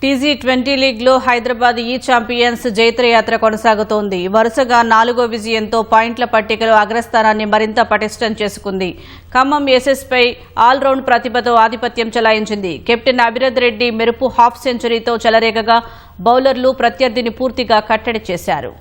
T20 లీగ్లో హైదరాబాద్ ఈ champions జైత్రయాత్ర కొనసాగుతోంది. వరుసగా 4వ విజయంతో పాయింట్ల పట్టికలో అగ్రస్థానాన్ని మరింత పటిష్టం చేసుకుంది. ఖమ్మం ఎస్ఎస్పై ఆల్రౌండ్ ప్రతిభతో ఆధిపత్యం చెలాయించింది. కెప్టెన్ అభిరథ్ రెడ్డి మెరుపు హాఫ్ సెంచరీతో చెలరేగగా బౌలర్లు ప్రత్యర్థిని పూర్తిగా కట్టడి చేశారు.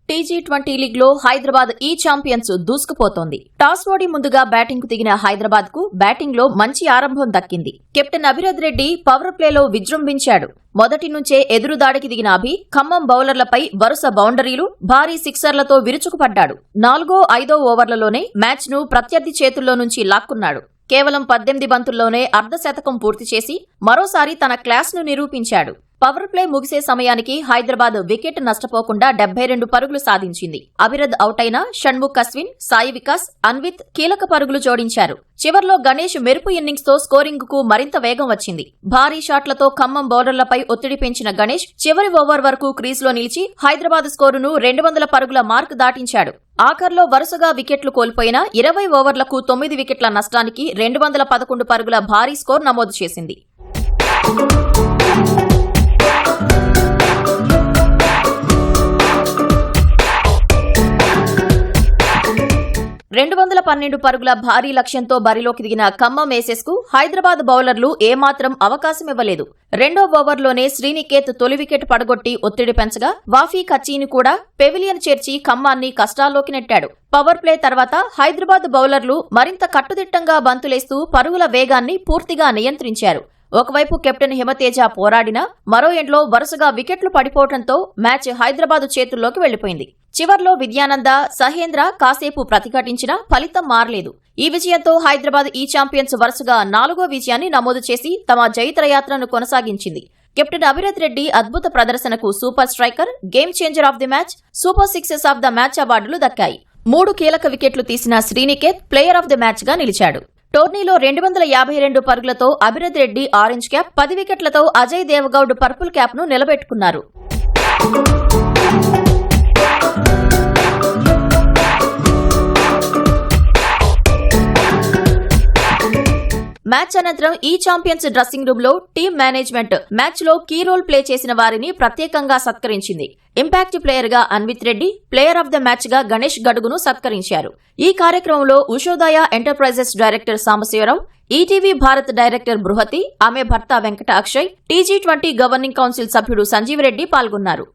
టీ20 లీగ్లో హైదరాబాద్ ఈ ఛాంపియన్స్ దూసుకుపోతోంది. టాస్ ఓడి ముందుగా బ్యాటింగ్ కు దిగిన హైదరాబాద్ కు బ్యాటింగ్ లో మంచి ఆరంభం దక్కింది. కెప్టెన్ అభిరథ్ రెడ్డి పవర్ ప్లేలో విజృంభించాడు. మొదటి నుంచే ఎదురుదాడికి దిగిన అభి ఖమ్మం బౌలర్లపై వరుస బౌండరీలు, భారీ సిక్సర్లతో విరుచుకుపడ్డాడు. 4, 5 ఓవర్లలోనే మ్యాచ్ ను ప్రత్యర్థి చేతుల్లో నుంచి లాక్కున్నాడు. కేవలం 18 బంతుల్లోనే అర్ధశతకం పూర్తి చేసి మరోసారి తన క్లాస్ ను నిరూపించాడు. పవర్ ప్లే ముగిసే సమయానికి హైదరాబాద్ వికెట్ నష్టపోకుండా 72 పరుగులు సాధించింది. అభిరథ్ అవుటైన షణ్ముఖ్ అశ్విన్, సాయి వికాస్, అన్విత్ కీలక పరుగులు జోడించారు. చివర్లో గణేష్ మెరుపు ఇన్నింగ్స్ తో స్కోరింగ్ కు మరింత వేగం వచ్చింది. భారీ షాట్లతో ఖమ్మం బౌలర్లపై ఒత్తిడి పెంచిన గణేష్ చివరి ఓవర్ వరకు క్రీజ్లో నిలిచి హైదరాబాద్ స్కోరును 200 పరుగుల మార్క్ దాటించాడు. ఆఖర్లో వరుసగా వికెట్లు కోల్పోయిన 20 ఓవర్లకు 9 వికెట్ల నష్టానికి 211 పరుగుల భారీ స్కోర్ నమోదు చేసింది. 212 పరుగుల భారీ లక్ష్యంతో బరిలోకి దిగిన ఖమ్మం ఏసెస్ కు హైదరాబాద్ బౌలర్లు ఏమాత్రం అవకాశమివ్వలేదు. రెండో ఓవర్లోనే శ్రీనికేత్ తొలి వికెట్ పడగొట్టి ఒత్తిడి పెంచగా వాఫీ కచ్చీని కూడా పెవిలియన్ చేర్చి ఖమ్మాన్ని కష్టాల్లోకి నెట్టాడు. పవర్ ప్లే తర్వాత హైదరాబాద్ బౌలర్లు మరింత కట్టుదిట్టంగా బంతులేస్తూ పరుగుల వేగాన్ని పూర్తిగా నియంత్రించారు. ఒకవైపు కెప్టెన్ హిమతేజ పోరాడినా మరో ఎండ్లో వరుసగా వికెట్లు పడిపోవడంతో మ్యాచ్ హైదరాబాద్ చేతుల్లోకి వెళ్లిపోయింది. చివర్లో విద్యానంద, సహేంద్ర కాసేపు ప్రతిఘటించినా ఫలితం మారలేదు. ఈ విజయంతో హైదరాబాద్ ఈ ఛాంపియన్స్ వరుసగా 4వ విజయాన్ని నమోదు చేసి తమ జైత్రయాత్రను కొనసాగించింది. కెప్టెన్ అభిరథ్ రెడ్డి అద్భుత ప్రదర్శనకు super striker, game changer of the match, super sixes of the match అవార్డులు దక్కాయి. 3 కీలక వికెట్లు తీసిన Sreeniketh player of the match గా నిలిచాడు. టోర్నీలో 252 పరుగులతో అభిరథ్ రెడ్డి ఆరెంజ్ క్యాప్, 10 వికెట్లతో అజయ్ దేవగౌడ్ పర్పుల్ క్యాప్ ను నిలబెట్టుకున్నారు. మ్యాచ్ అనంతరం ఈ ఛాంపియన్స్ డ్రెస్సింగ్ రూమ్ లో టీమ్ మేనేజ్మెంట్ మ్యాచ్ లో కీ రోల్ ప్లే చేసిన వారిని ప్రత్యేకంగా సత్కరించింది. ఇంపాక్ట్ ప్లేయర్ గా Anvith Reddy, player of the match గా గణేష్ గడుగును సత్కరించారు. ఈ కార్యక్రమంలో Ushodaya enterprises director Sambasivarao, ETV Bharat director Brihati, ఆమె భర్త వెంకట అక్షయ్, టీ20 గవర్నింగ్ కౌన్సిల్ సభ్యుడు సంజీవ్ రెడ్డి పాల్గొన్నారు.